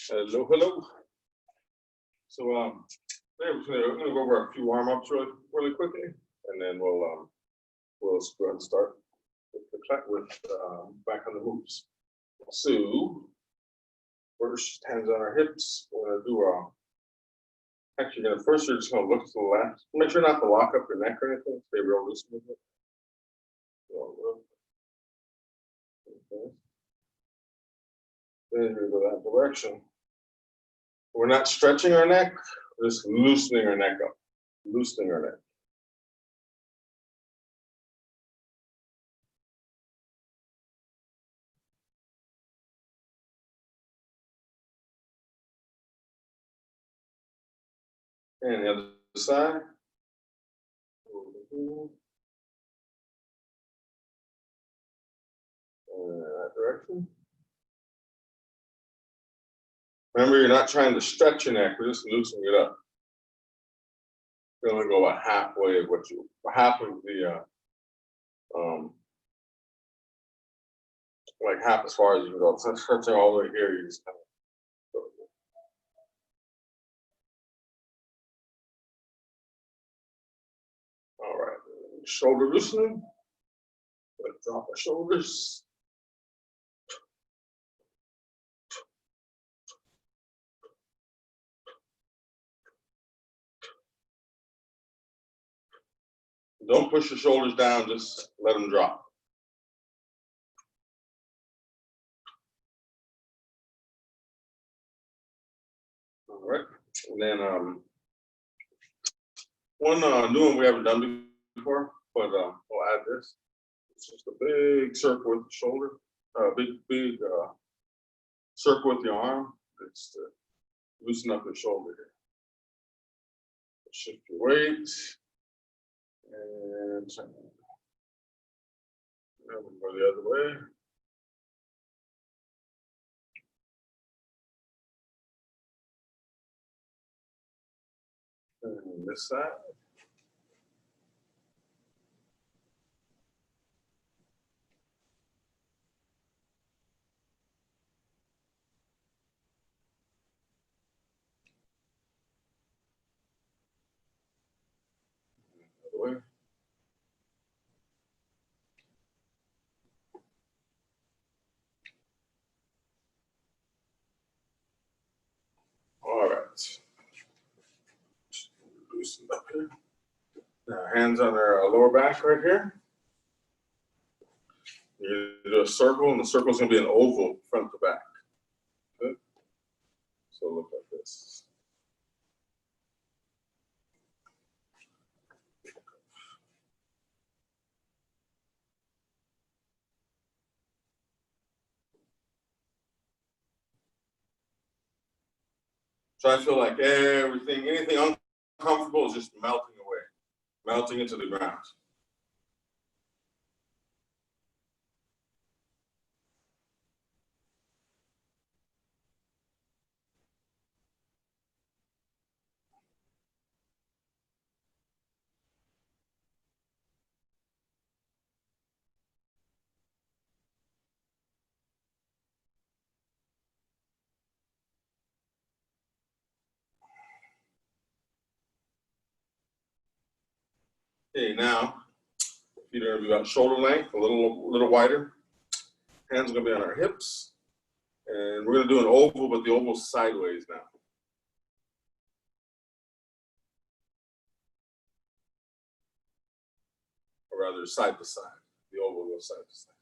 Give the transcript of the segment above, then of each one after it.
Hello, hello. So I'm gonna go over a few warm-ups really quickly, and then we'll go ahead and start with back on the hoops. So first, hands on our hips. We're gonna do actually first you're just gonna look to the left. Make sure not to lock up your neck or anything. Stay real loose with it. Okay. Then you go that direction. We're not stretching our neck, we're just loosening our neck up. Loosening our neck. And the other side. That direction. Remember, you're not trying to stretch your neck, we're just loosening it up. You're gonna go about halfway of half of the, like half as far as you can go. So stretching all the way here, you just kind of go. All right, shoulder loosening. Let's drop our shoulders. Don't push your shoulders down, just let them drop. All right, and then one new one we haven't done before, but we'll add this. It's just a big circle with the shoulder, big circle with the arm. It's to loosen up your shoulder here. Shift your weight and go the other way. And this side. Other way. All right. Loosen up here. Now, hands on our lower back right here. You do a circle, and the circle is going to be an oval front to back. Good. So look like this. So I feel like anything uncomfortable is just melting away, melting into the ground. Okay, now feet are gonna be about shoulder length, a little wider. Hands are gonna be on our hips, and we're gonna do an oval, but the oval's sideways now. Or rather, side to side. The oval goes side to side.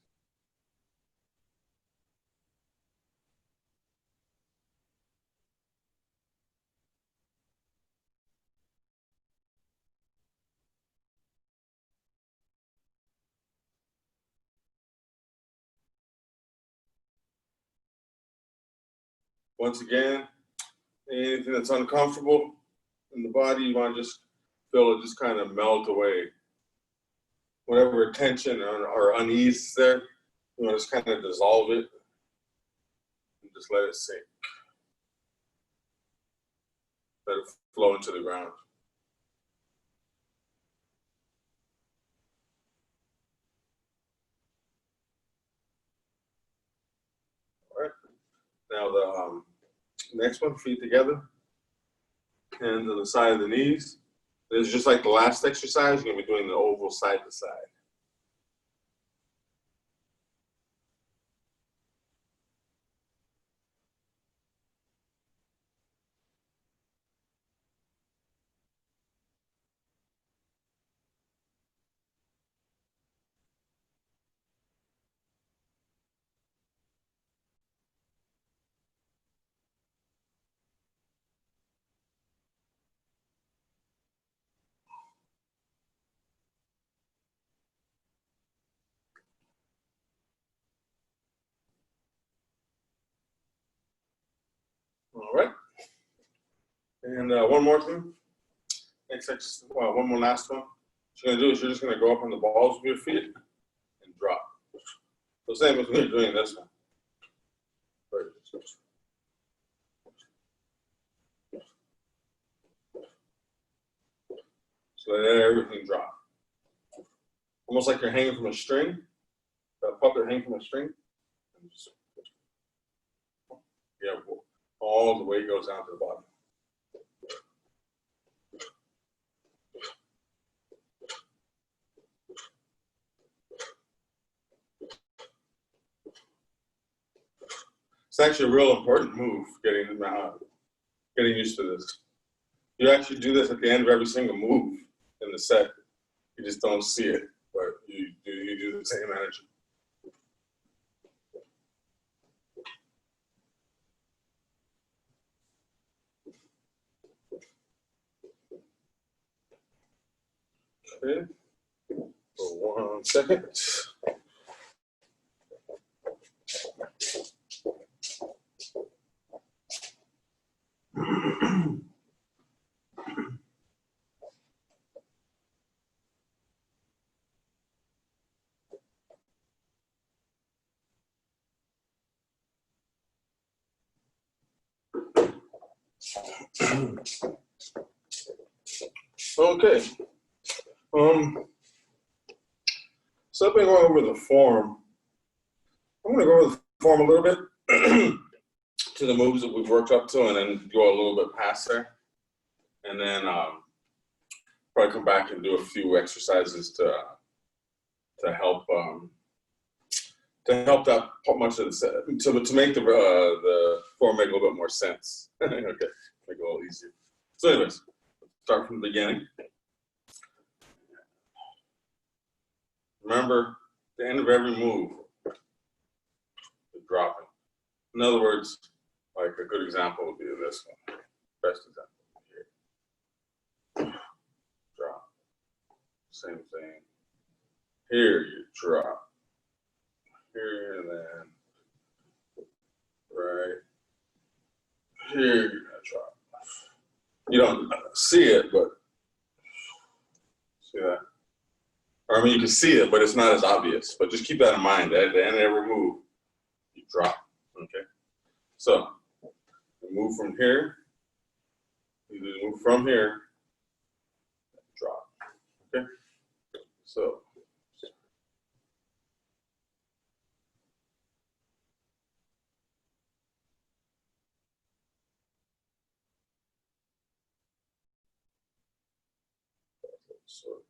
Once again, anything that's uncomfortable in the body, you want to just feel it just kind of melt away. Whatever tension or unease is there, you want to just kind of dissolve it and just let it sink. Let it flow into the ground. All right. Now the next one, feet together, hands on the side of the knees. This is just like the last exercise. You're gonna be doing the oval side to side. All right. And one more thing. Next exercise, well, one more last one. What you're gonna do is you're just gonna go up on the balls with your feet and drop. So same as when you're doing this one. So let everything drop. Almost like you're hanging from a string. A puppet hanging from a string. Yeah, all the weight goes down to the bottom. It's actually a real important move, getting used to this. You actually do this at the end of every single move in the set. You just don't see it, but you do the same energy. Okay, for 1 second. Okay. So I've been going over the form. I'm going to go over the form a little bit to the moves that we've worked up to, and then go a little bit past there, and then probably come back and do a few exercises to help that much of the set, to make the form make a little bit more sense. Okay, make it a little easier. So, anyways, start from the beginning. Remember, the end of every move, the dropping. In other words, like a good example would be this one. Best example here. Drop. Same thing. Here you drop. Here and then right here you're gonna drop. You don't see it, but see that? Or I mean, you can see it, but it's not as obvious. But just keep that in mind. At the end of every move, you drop. Okay. So you move from here. You move from here. Drop. Okay. So. So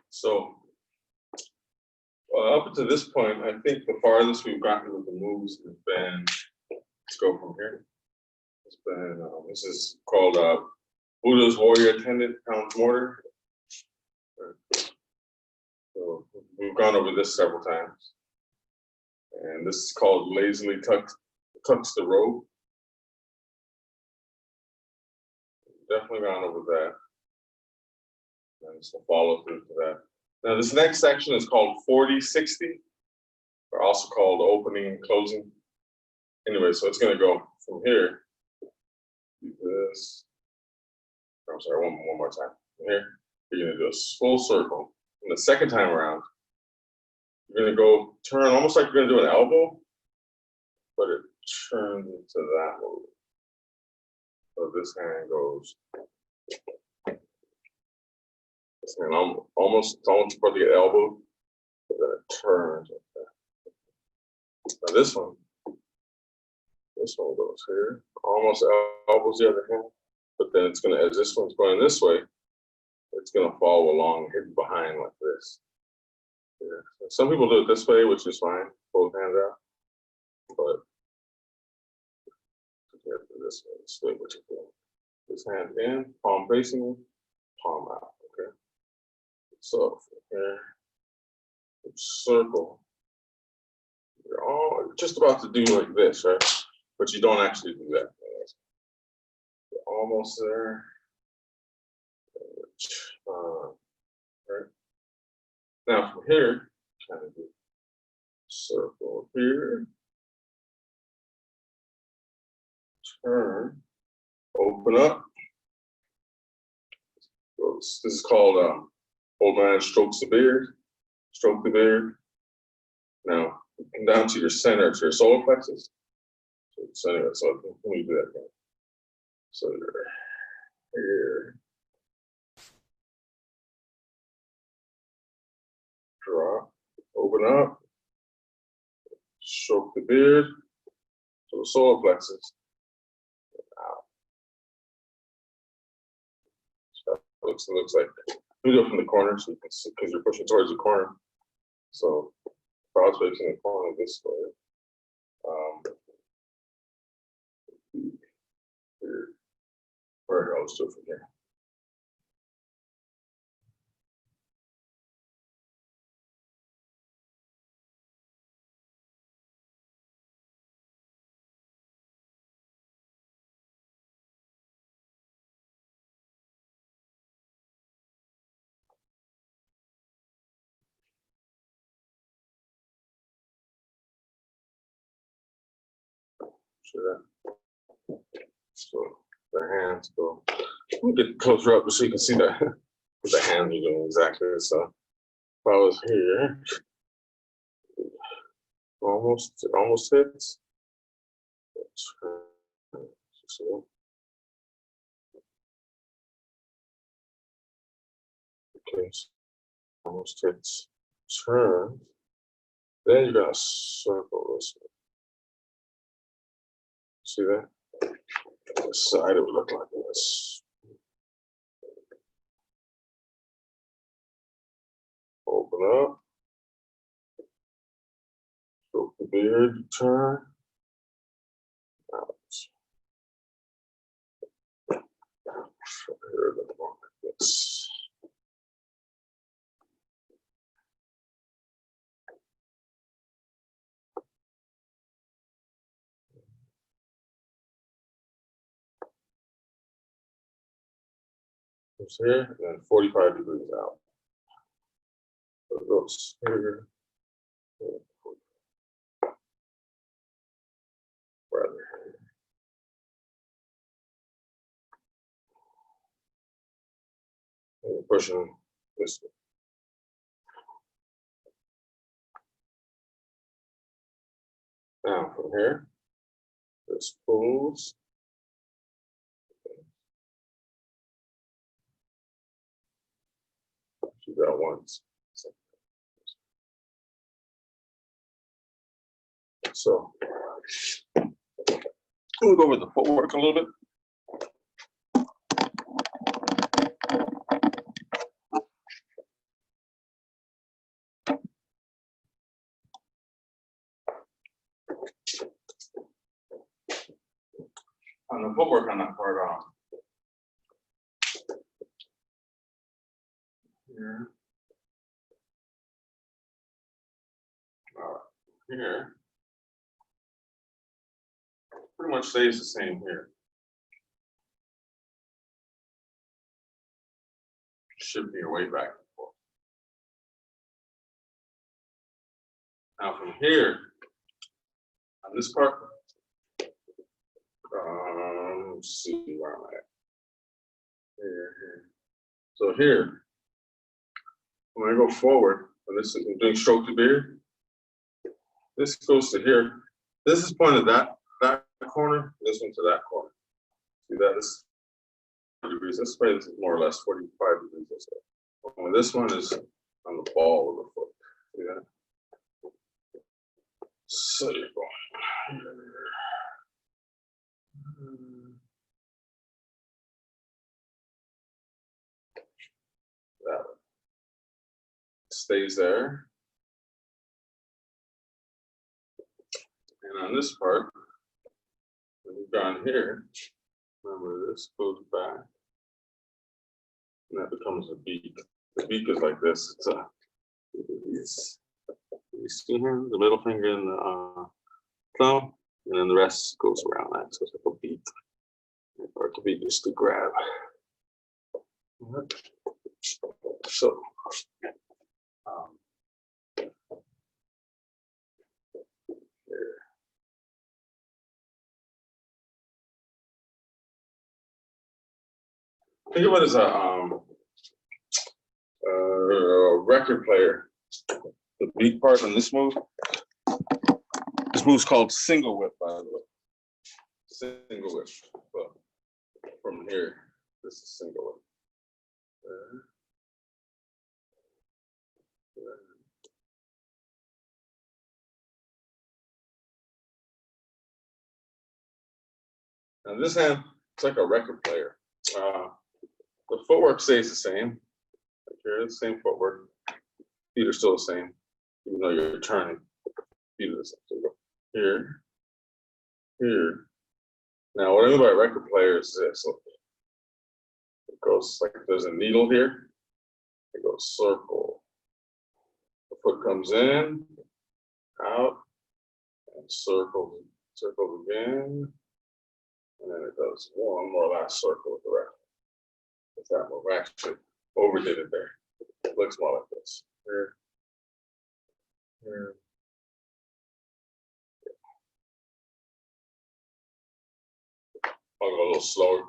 So up to this point, I think the farthest we've gotten with the moves has been, let's go from here. It's been, this is called Buddha's Warrior Attendant Pounds Mortar. So we've gone over this several times. And this is called Lazily Tucks the Robe. Definitely gone over that. And it's a follow through to that. Now this next section is called 40-60, or also called opening and closing. Anyway, so it's gonna go from here. Do this. I'm sorry, one more time. From here, you're gonna do a full circle. And the second time around, you're gonna go turn almost like you're gonna do an elbow, but it turns into that move. So this hand goes. This hand almost for the elbow, but then it turns like that. Now this one goes here, almost elbows the other hand, but then it's gonna, as this one's going this way, it's gonna follow along, hidden behind like this. Yeah. Some people do it this way, which is fine, both hands out, but this way, this way, what you're doing. This hand in, palm facing, palm out, okay? So from here, circle. You're all just about to do like this, right? But you don't actually do that. You're almost there. Right. Now from here, kind of do circle here. Turn, open up. This is called Old Man Strokes the Beard. Stroke the beard. Now come down to your center, to your solar plexus. So anyway, so let me do that again. So you're here. Drop, open up, stroke the beard to the solar plexus. Out. So it looks like we do it from the corner, so you can see because you're pushing towards the corner. So crowd's facing the corner this way. Here. Where else do it from here? Sure. So the hands go. Let me get closer up so you can see that the hands are doing exactly the same. If I was here, almost hits. Okay, almost hits. Turn. Then you're gonna circle this way. See that? The side it would look like this. Open up. Stroke the beard, turn. Out. Here, look like this. Goes here, and then 45 degrees out. So it goes here. Rather here. And you're pushing this way. Now from here, this pulls. Do that once. So we'll go over the footwork a little bit. on the footwork on that part here. Here. Pretty much stays the same here. Shifting your weight back and forth. Now from here, on this part, let's see where I'm at. Here. So here, when I go forward, and this is I'm doing stroke to beard, this goes to here. This is pointed that corner, this one to that corner. See that? This is 40 degrees. This way is more or less 45 degrees this way. And this one is on the ball of the foot. See that? So you're going that way. Stays there. And on this part, when you've gone here, remember this goes back, and that becomes a beak. The beak is like this. It's a you see here, the middle finger and the thumb, and then the rest goes around that. So it's like a beak. Or to be just to grab. So here. Think of it as a record player. The beat part on this move. This move's called single whip, by the way. Single whip. Well, from here, this is single whip. Now this hand, it's like a record player. The footwork stays the same. Like here, the same footwork. Feet are still the same, even though you're turning. Feet are the same. So go here, here. Now, what I mean by record player is this. Look. It goes like there's a needle here. It goes circle. The foot comes in, out, and circles again. And then it does one more last circle with the record. With that move, actually overdid it there. It looks more like this. Here, here. I'll go a little slower.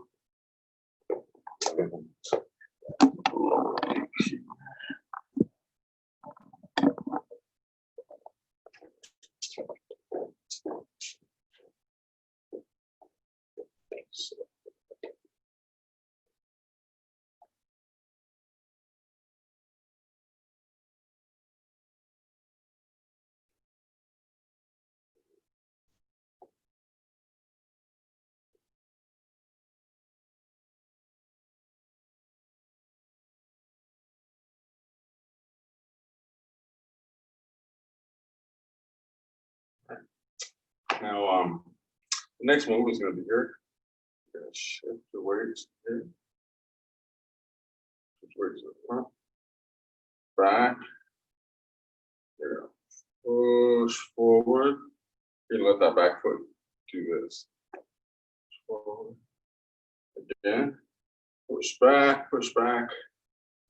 Now, the next move is going to be here. You're going to shift your weights here. Shift your weights to the front, back. You're going to push forward. You're going to let that back foot do this. Forward. Again, push back, and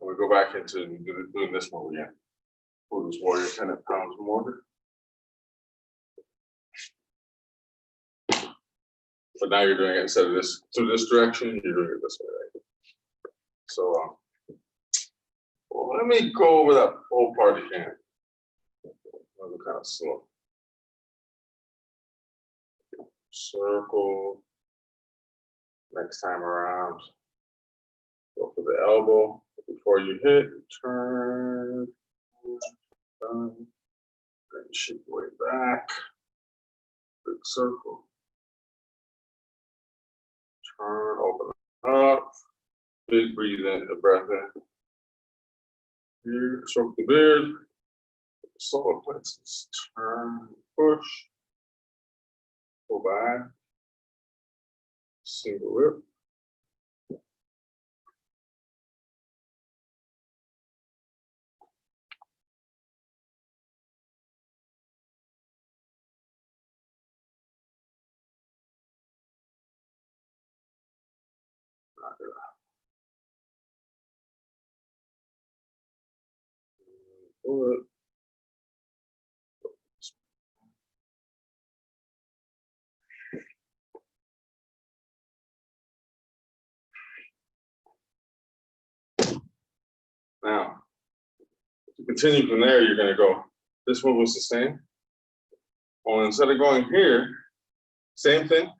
we go back into doing this move again. Buddhist warrior 10 pounds mortar. But now you're doing it instead of this to this direction, you're doing it this way, right? So, well, let me go over that whole part again. Another kind of slow. Circle. Next time around, go for the elbow. Before you hit, turn. Then shift your way back. Big circle. Turn, open up. Big breathe in, the breath in. Here, stroke the beard. Solar plexus. Turn, push. Go back. single whip. Knock it out. Pull it. Now, to continue from there, you're going to go, this one was the same. Well, instead of going here, same thing,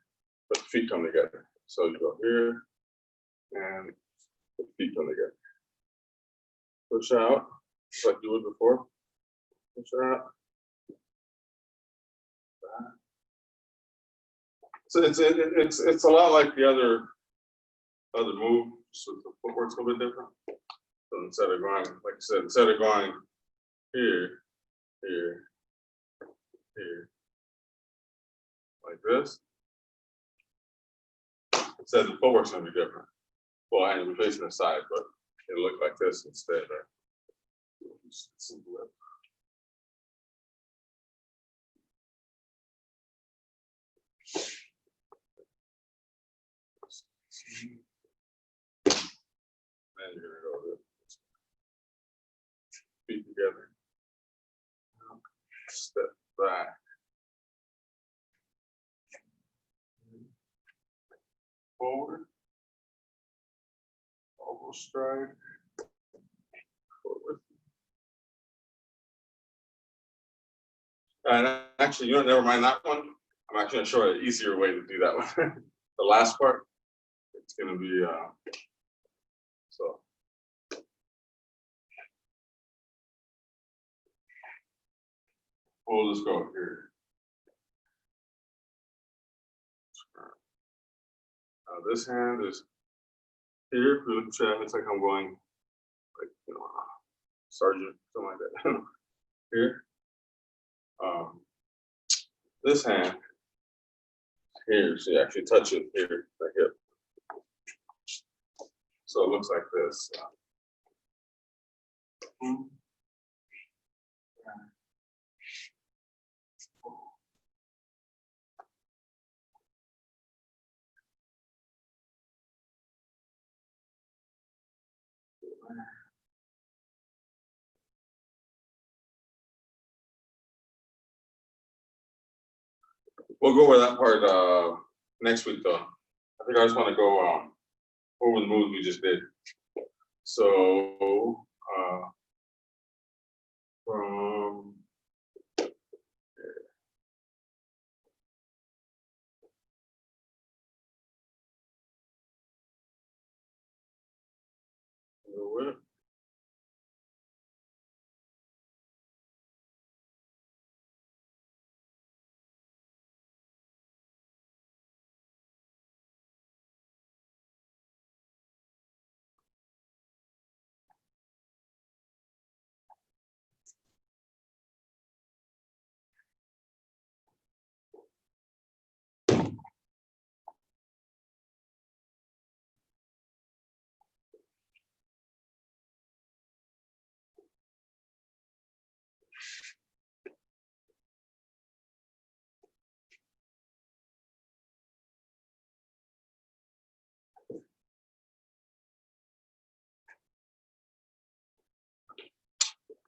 but the feet come together. So you go here, and the feet come together. Push out, just like you would before. Push out. So it's a lot like the other move, so the footwork's a little bit different. So instead of going, like I said, instead of going here, here, here, like this, instead the footwork's gonna be different. Well, and it'll be facing the side, but it'll look like this instead. Simple whip. Then you're gonna go with feet together. Step back. Forward. Elbow stride. Forward. And actually, you know, never mind that one. I'm actually going to show an easier way to do that one. The last part, it's going to be so. We'll just go here. Now this hand is here. If you look at that, it's like I'm going, like, you know, sergeant, something like that. Here. This hand here, so you actually touch it here, the hip. So it looks like this. We'll go over that part next week, though. I think I just want to go over the moves we just did. So from whip.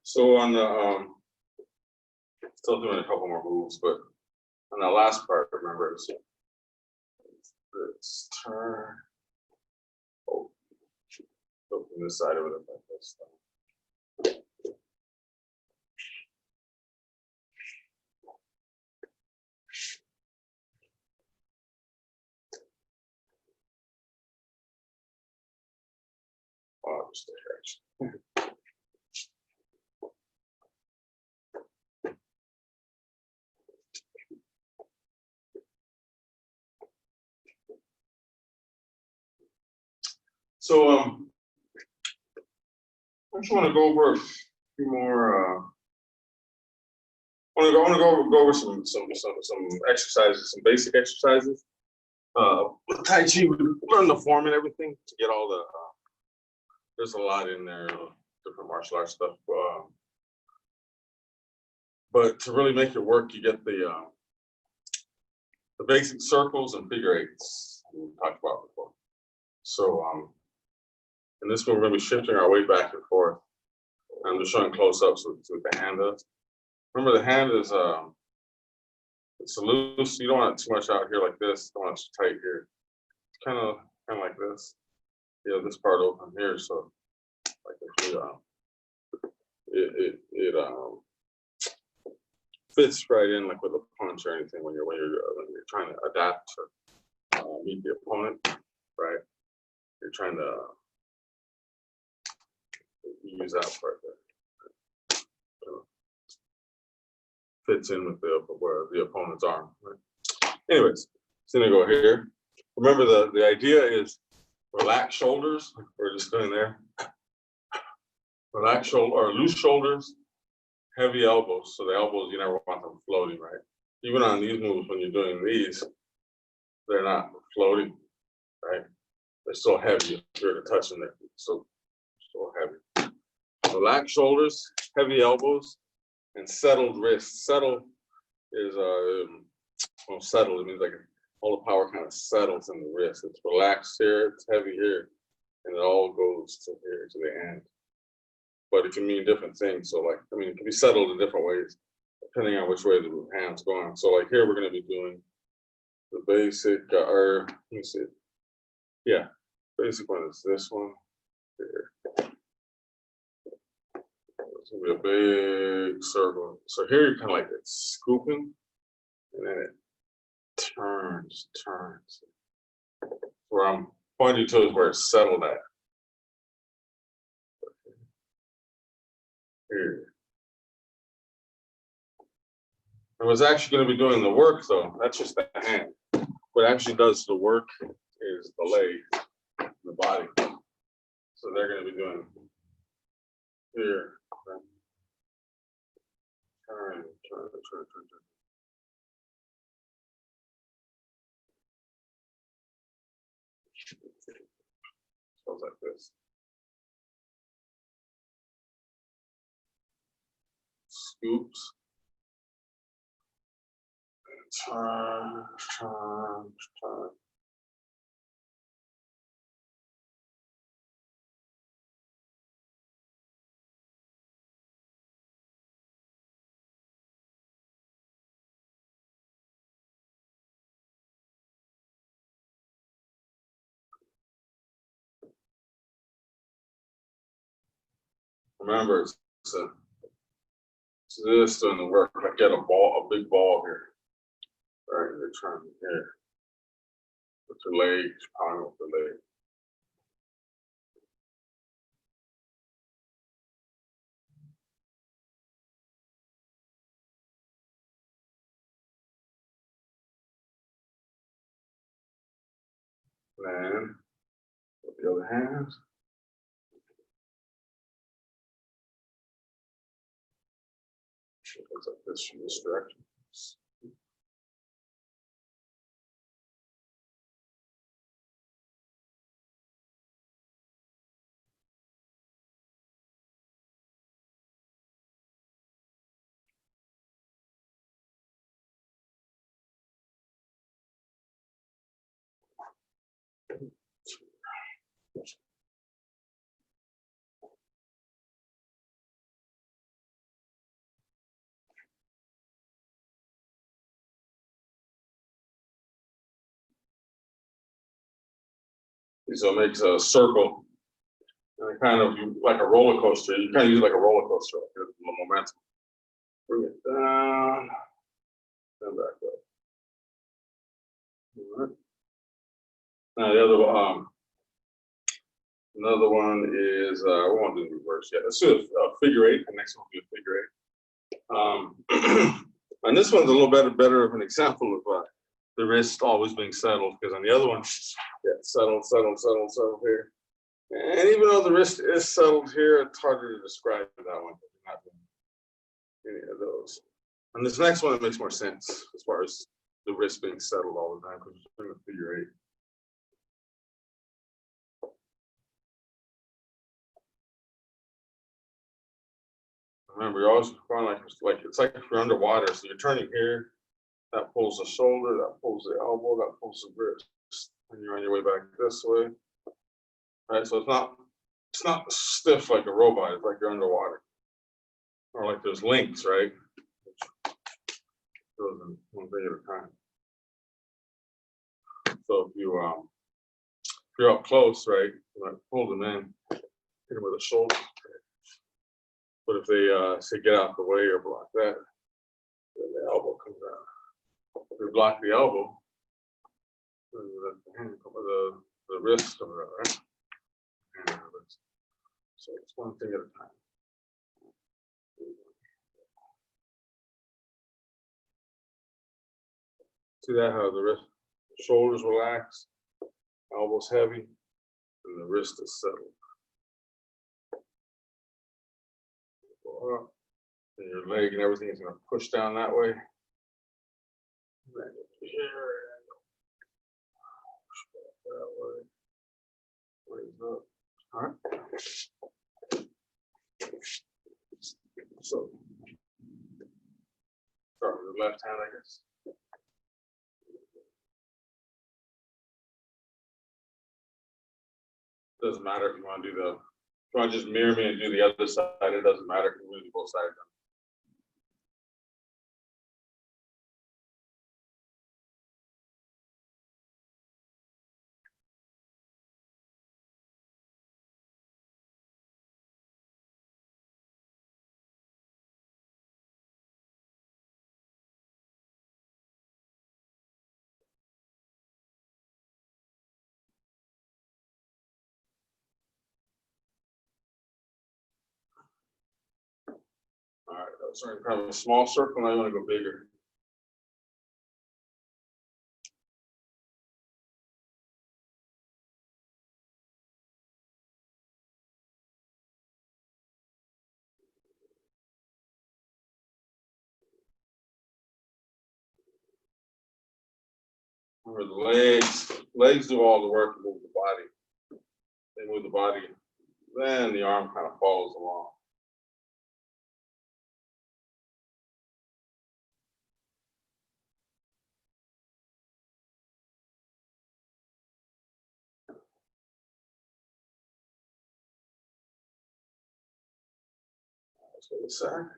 So on the still doing a couple more moves, but on the last part, remember it's this turn. Oh, go from this side of it like this. Oh, just a hair. So I just want to go over a few more. I want to go over some exercises, some basic exercises, with Tai Chi, we learn the form and everything to get all the, there's a lot in there, different martial arts stuff. But to really make it work, you get the basic circles and figure eights we talked about before. So in this one, we're going to be shifting our weight back and forth. I'm just showing close up so what the hand does. Remember, the hand is it's loose. You don't want it too much out here like this. Don't want it too tight here. It's kind of like this. Yeah, this part open here. So like if you, it fits right in like with a punch or anything when you're trying to adapt to meet the opponent, right? You're trying to use that part there. Fits in with the opponent's arm. Right? Anyways, so gonna go here. Remember the idea is relax shoulders. We're just doing there. Relax shoulder or loose shoulders, heavy elbows. So the elbows, you never want them floating, right? Even on these moves, when you're doing these, they're not floating, right? They're still heavy. You're touching their feet, so still heavy. Relax shoulders, heavy elbows, and settled wrists. Settle is well, settled. It means like all the power kind of settles in the wrist. It's relaxed here, it's heavy here, and it all goes to here to the end. But it can mean different things. So like, I mean, it can be settled in different ways depending on which way the hand's going. So like here, we're going to be doing the basic, or let me see. Yeah, basic one is this one here. It's gonna be a big circle. So here you're kind of like it's scooping, and then it turns. Where I'm pointing to is where it's settled at. Here. And what's actually going to be doing the work, though, that's just the hand. What actually does the work is the leg, the body. So they're going to be doing here. Turn. Sounds like this. Scoops. Turn. Remember, it's this doing the work. Like get a big ball here. Right, you're trying here. With your legs, pounding with the leg. Then with the other hand. Looks like this from this direction. So it makes a circle, and kind of like a roller coaster. You kind of use it like a roller coaster, like the momentum. Bring it down, and back up. All right. Now the other another one is we won't do the reverse yet. Let's do a figure eight. The next one will be a figure eight. And this one's a little better of an example of the wrist always being settled, because on the other one, yeah, settled here. And even though the wrist is settled here, it's harder to describe that one. Not any of those. And this next one, it makes more sense as far as the wrist being settled all the time because you're doing a figure eight. Remember, you're always going like it's like if you're underwater. So you're turning here, that pulls the shoulder, that pulls the elbow, that pulls the wrist, and you're on your way back this way. Right, so it's not stiff like a robot. It's like you're underwater, or like there's links, right? Goes in one thing at a time. So if you're up close, right, you might pull them in, hit them with a shoulder. But if they say get out the way or block that, then the elbow comes out. If you block the elbow, then the wrist comes out, right? So it's one thing at a time. See that how the wrist, shoulders relax, elbows heavy, and the wrist is settled. Go up, and your leg and everything is going to push down that way. Then here, push back that way. Raise up. All right. So start with the left hand, I guess. Doesn't matter if you want to do if you want to just mirror me and do the other side, it doesn't matter if you want to do both sides. All right, that's kind of a small circle, now you want to go bigger. Remember the legs do all the work to move the body. They move the body, then the arm kind of follows along. That's what it's saying.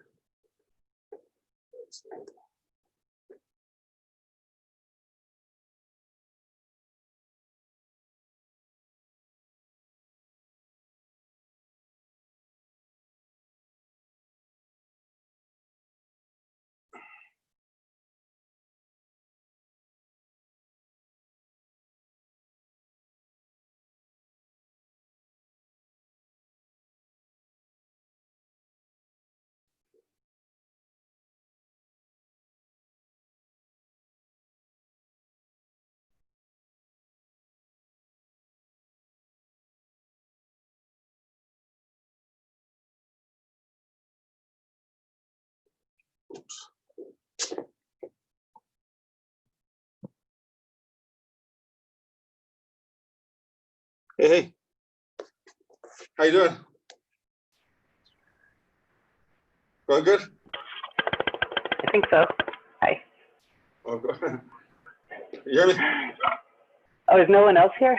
Oops. Hey, how you doing? Going good? I think so. Hi. Oh, go ahead. You hear me? Oh, is no one else here?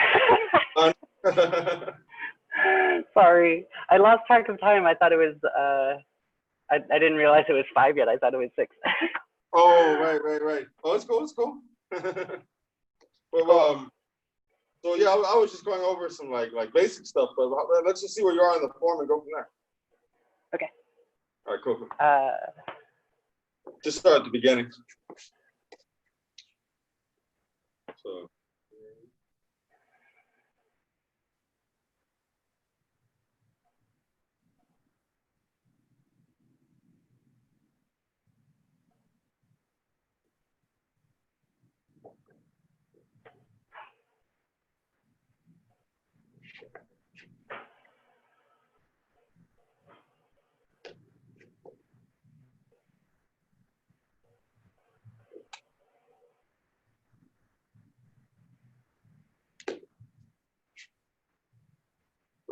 Sorry, I lost track of time. I thought it was, I didn't realize it was 5 yet. I thought it was 6. Oh, right. Oh, it's cool. Well, so yeah, I was just going over some like basic stuff, but let's just see where you are in the form and go from there. Okay. All right, cool. Just start at the beginning. So.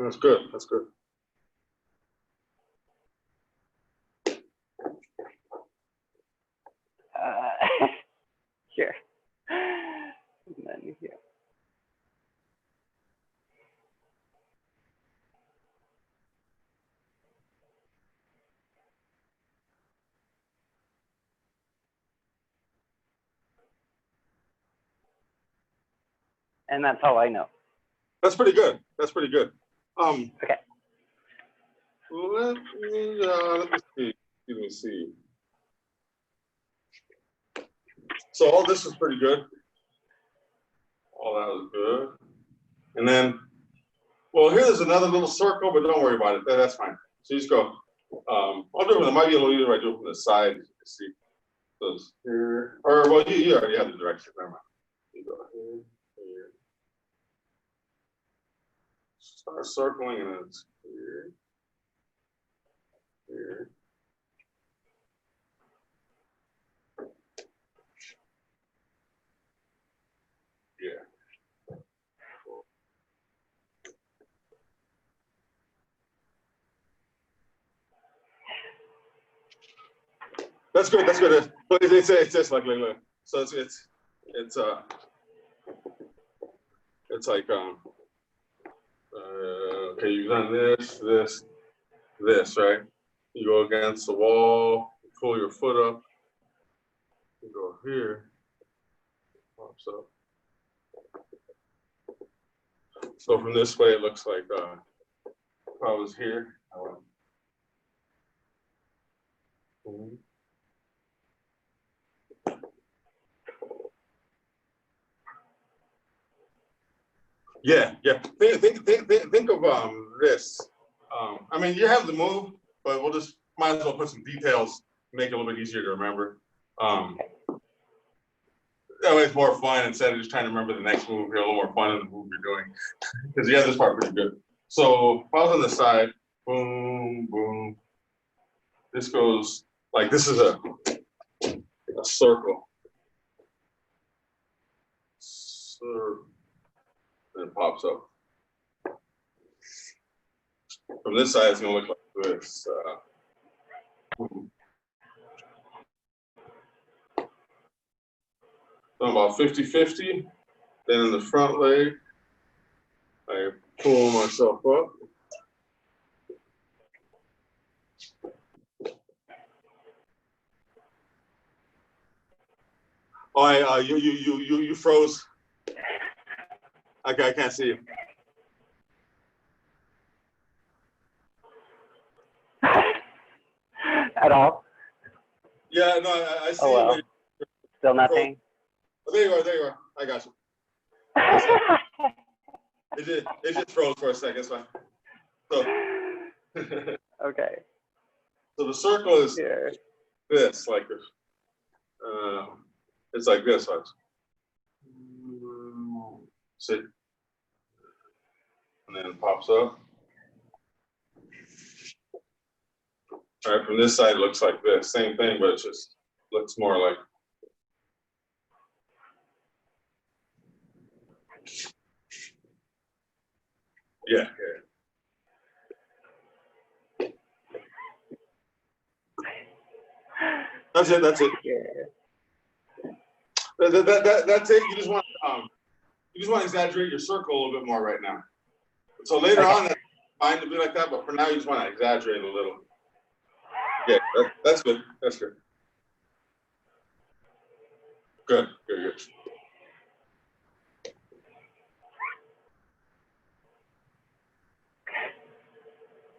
That's good. That's good. Here. And then here. And that's all I know. That's pretty good. That's pretty good. Okay. Let me see. Let me see. So all this is pretty good. All that was good. And then, well, here's another little circle, but don't worry about it. That's fine. So you just go. I'll do it. It might be a little easier if I do it from the side. You can see those here. Or well, you already have the direction. Never mind. You go here, here. Start circling, and then it's here, here. Yeah. That's good. That's good. It's just like so it's like okay, you've done this, right? You go against the wall, you pull your foot up, you go here, pops up. So from this way, it looks like if I was here, I would. Yeah, yeah. Think of this. I mean, you have the move, but we'll just might as well put some details, make it a little bit easier to remember. That way it's more fun instead of just trying to remember the next move. You're a little more fun in the move you're doing because you have this part pretty good. So if I was on the side, boom, boom. This goes like this is a circle. And it pops up. From this side, it's gonna look like this. So about 50-50. Then in the front leg, I pull myself up. Oh, you froze. Okay, I can't see you. At all? Yeah, no, I see Oh, well. you. Still nothing? Oh, there you are. I got you. It just froze for a second, so. Okay. So the circle is Here. this, like this. It's like this. See? And then it pops up. All right, from this side, it looks like this. Same thing, but it just looks more like. Yeah, yeah. That's it. That's it. Yeah. That's it. You just want to exaggerate your circle a little bit more right now. So later on, that's fine to be like that, but for now, you just want to exaggerate a little. Yeah, that's good. That's good. Good.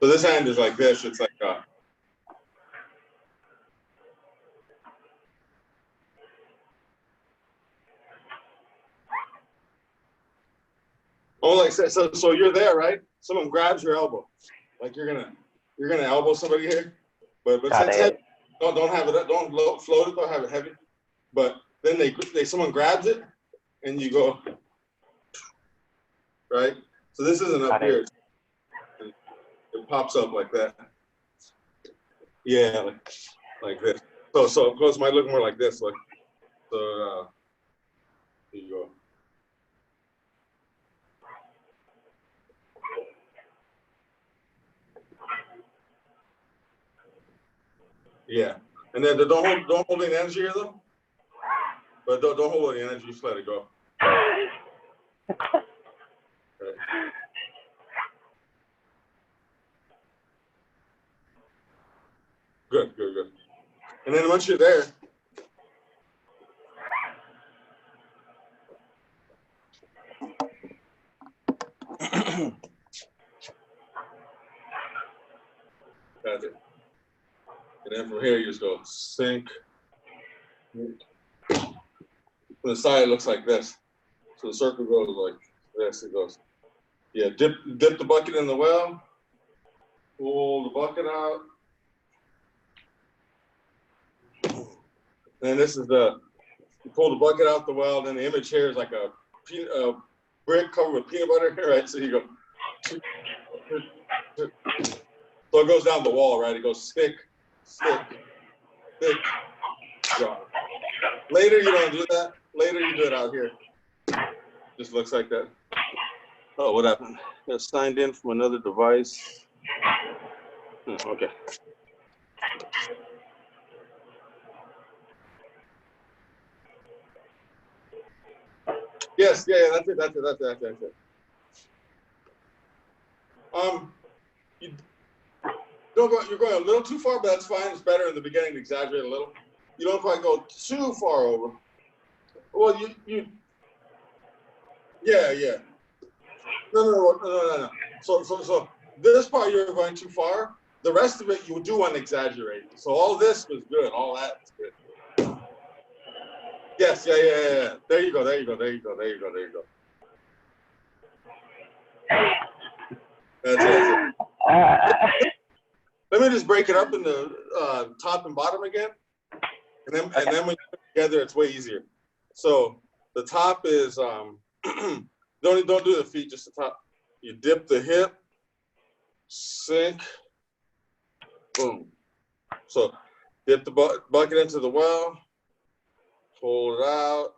So this hand is like this. It's like oh, like so you're there, right? Someone grabs your elbow, like you're gonna elbow somebody here, but since heavy, don't have it, don't float it, don't have it heavy. But then someone grabs it, and you go right. So this isn't up here. It pops up like that. Yeah, like this. So of course, it might look more like this. Like so. Here you go. Yeah. And then don't hold any energy here though. But don't hold any energy, just let it go. Okay. Good, good, good. And then once you're there, that's it. And then from here, you just go sink. From the side, it looks like this. So the circle goes like this. It goes, yeah, dip the bucket in the well, pull the bucket out. And this is you pull the bucket out the well, then the image here is like a brick covered with peanut butter, right? So you go, so it goes down the wall, right? It goes stick, stick, stick, drop. Later, you don't do that. Later, you do it out here. Just looks like that. Oh, what happened? Got signed in from another device. Okay. Yes, yeah, that's it. You're going a little too far, but that's fine. It's better in the beginning to exaggerate a little. You don't quite go too far over. Well, yeah. No. So this part you're going too far. The rest of it you do want to exaggerate. So all this was good. All that was good. Yes, yeah. There you go. That's it. Let me just break it up into top and bottom again, and then when you put it together, it's way easier. So the top is don't do the feet, just the top. You dip the hip, sink, boom. So dip the bucket into the well, pull it out.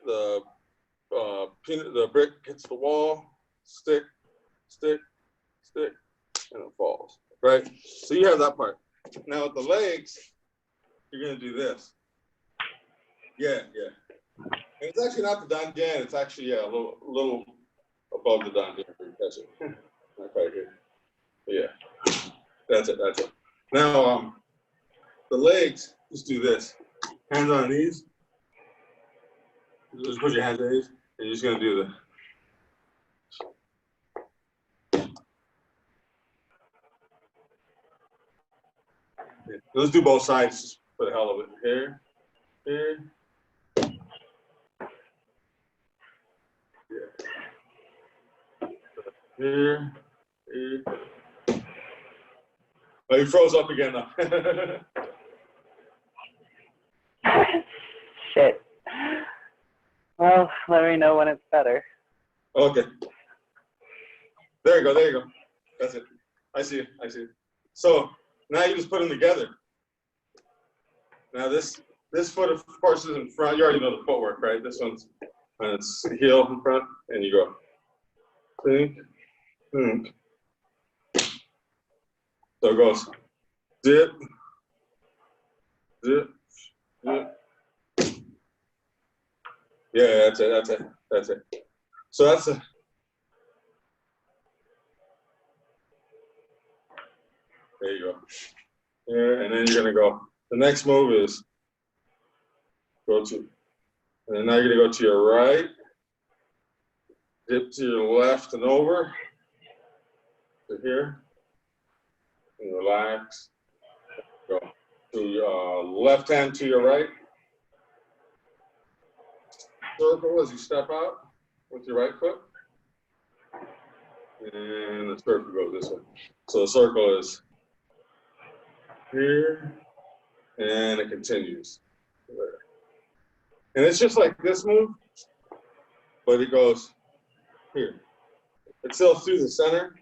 The brick hits the wall, stick, and it falls. Right? So you have that part. Now with the legs, you're gonna do this. Yeah. And it's actually not the danjian, it's actually a little above the danjian. That's it. Not quite here. Yeah. That's it. Now the legs, just do this. Hands on knees. Just put your hands on these, and you're just gonna do the let's do both sides just for the hell of it. Here. Here. Oh, you froze up again now. Shit. Well, let me know when it's better. Okay. There you go. That's it. I see it. So now you just put them together. Now this foot, of course, is in front. You already know the footwork, right? This one's on its heel in front, and you go. Think. So it goes. Dip. Yeah, that's it. So that's a. There you go. Yeah, and then you're gonna go. The next move is go to, and then now you're gonna go to your right, dip to your left and over to here, and relax. Go to your left hand to your right. Circle as you step out with your right foot, and the circle goes this way. So the circle is here, and it continues. And it's just like this move, but it goes here. It's still through the center,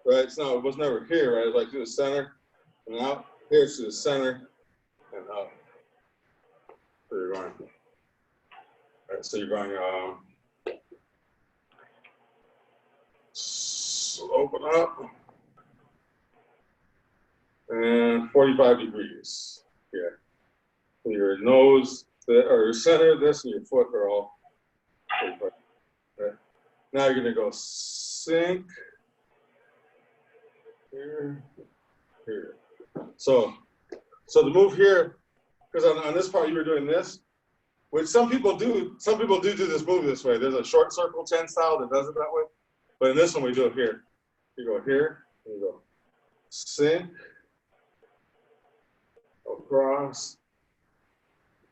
right? It was never here, right? It's like through the center and out. Here's to the center and out. So you're going. All right, so you're going. Open up. and 45 degrees. Yeah. So your nose or your center, this, and your foot are all 45. Okay. Now you're gonna go sink here, here. So the move here, because on this part you were doing this, which some people do this move this way. There's a short circle Chin style that does it that way. But in this one, we do it here. You go here, and you go sink, across.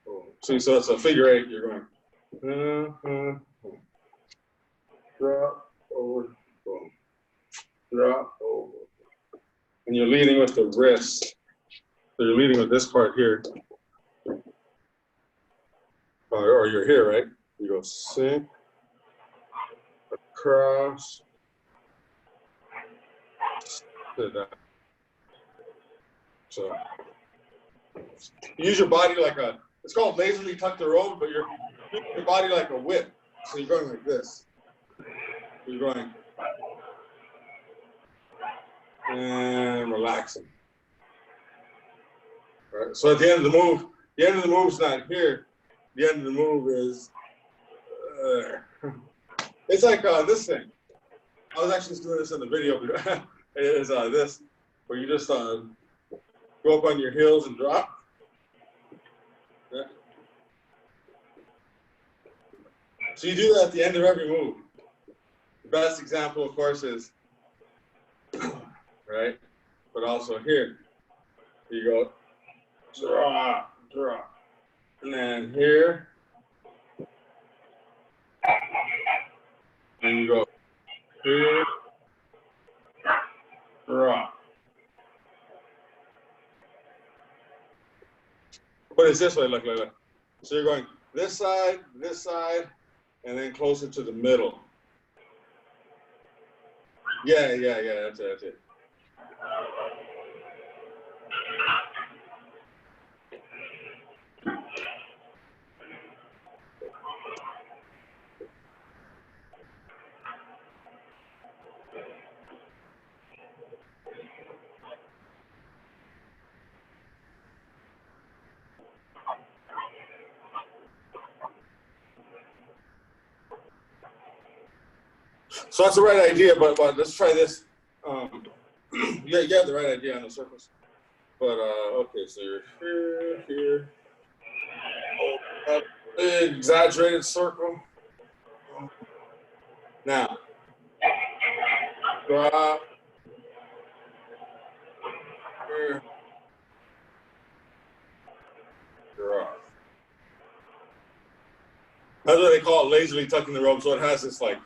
Boom. See, so it's a figure 8. You're going drop, over, boom, drop, over. And you're leading with the wrist. So you're leading with this part here. Or you're here, right? You go sink, across, sit down. So use your body like a, it's called lazily tuck the robe, but you're using your body like a whip. So you're going like this. You're going and relaxing. All right. So at the end of the move's not here. The end of the move is, it's like this thing. I was actually doing this in the video. It is this, where you just go up on your heels and drop. Yeah. So you do that at the end of every move. The best example, of course, is, right? But also here, you go, drop, drop. And then here, and you go here, drop. But it's this way, look. So you're going this side, and then closer to the middle. Yeah, that's it. So that's the right idea, but let's try this. Yeah, you have the right idea on the surface. But okay, so you're here. Oh, big exaggerated circle. Now, drop. Here. Drop. That's what they call it, lazily tucking the rope. So it has this like,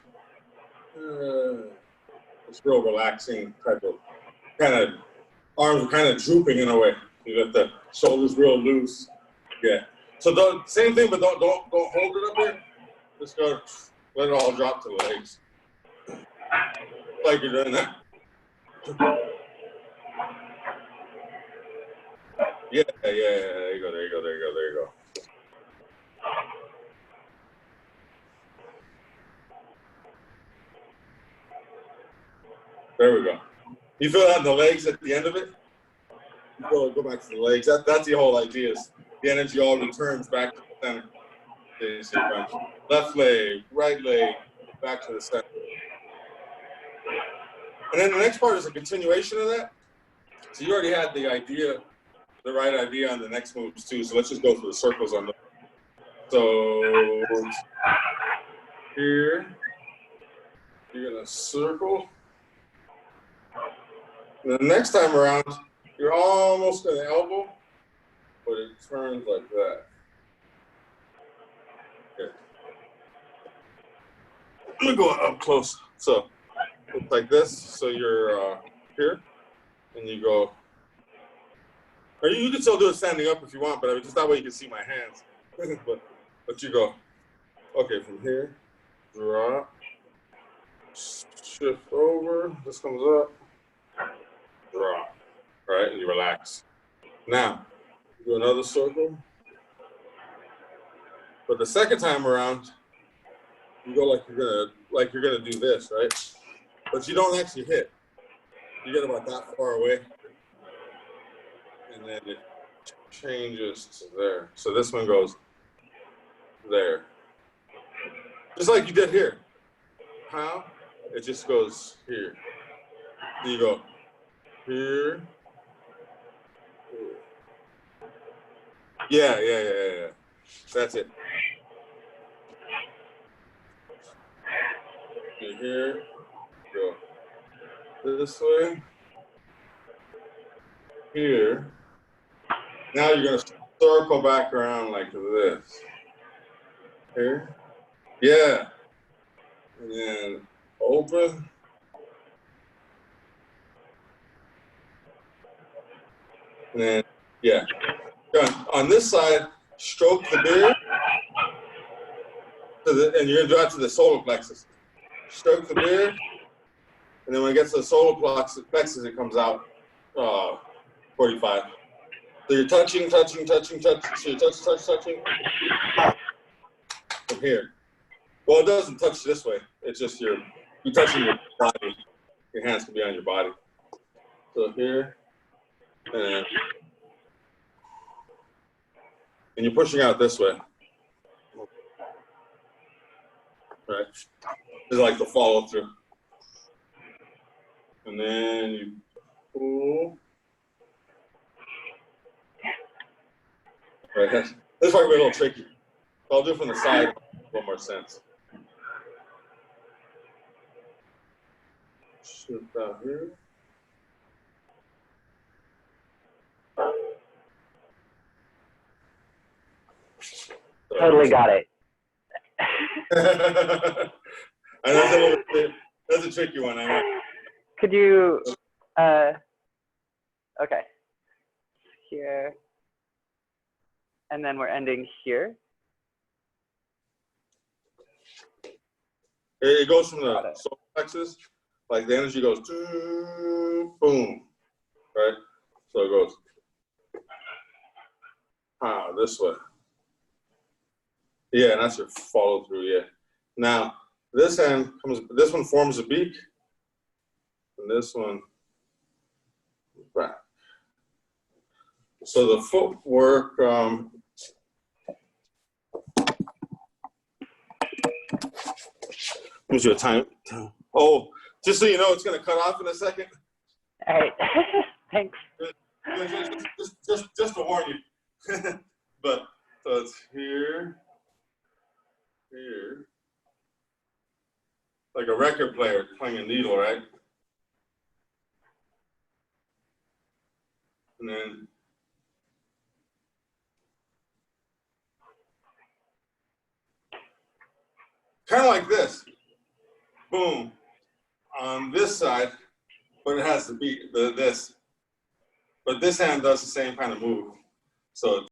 it's real relaxing type of, kind of, arms are kind of drooping in a way. You got the shoulders real loose. Yeah. So same thing, but don't hold it up here. Just go, let it all drop to the legs. Like you're doing that. Yeah. There you go. There we go. You feel that in the legs at the end of it? You go back to the legs. That's the whole idea. Is the energy all returns back to the center. Left leg, right leg, back to the center. And then the next part is a continuation of that. So you already had the right idea on the next moves too. So let's just go through the circles on the. So here, you're gonna circle. And the next time around, you're almost gonna elbow, but it turns like that. Okay. Let me go up close. So it's like this. So you're here, and you go. Or you can still do it standing up if you want, but just that way you can see my hands. but you go. Okay, from here, drop, shift over. This comes up. Drop, right, and you relax. Now, do another circle. But the second time around, you go like you're gonna do this, right? But you don't actually hit. You get about that far away. and then it changes to there. So this one goes there. Just like you did here. How? It just goes here. So you go here. Yeah. That's it. You're here. Go this way. Here. Now you're going to circle back around like this. Here. Yeah. And then open. And then, yeah. On this side, stroke the beard. And you're going to do that to the solar plexus. Stroke the beard. And then when it gets to the solar plexus, it comes out 45. So you're touching. So you're touching. From here. Well, it doesn't touch this way. It's just you're touching your body. Your hands can be on your body. So here. And you're pushing out this way. Right? It's like the follow through. And then you pull. Right. This might be a little tricky. So I'll do it from the side, a little more sense. Shoot out here. Totally got it. I know that's a tricky one. I know. Could you, okay, here, and then we're ending here. It goes from the solar plexus, like the energy goes, boom, right? So it goes this way. Yeah, and that's your follow through, yeah. Now, this one forms a beak, and this one back. So the footwork, here's your time. Oh, just so you know, it's going to cut off in a second. All right, thanks. Just to warn you. But, so it's here. Here, like a record player playing a needle, right? And then kind of like this, boom, on this side, but it has to be this. But this hand does the same kind of move. So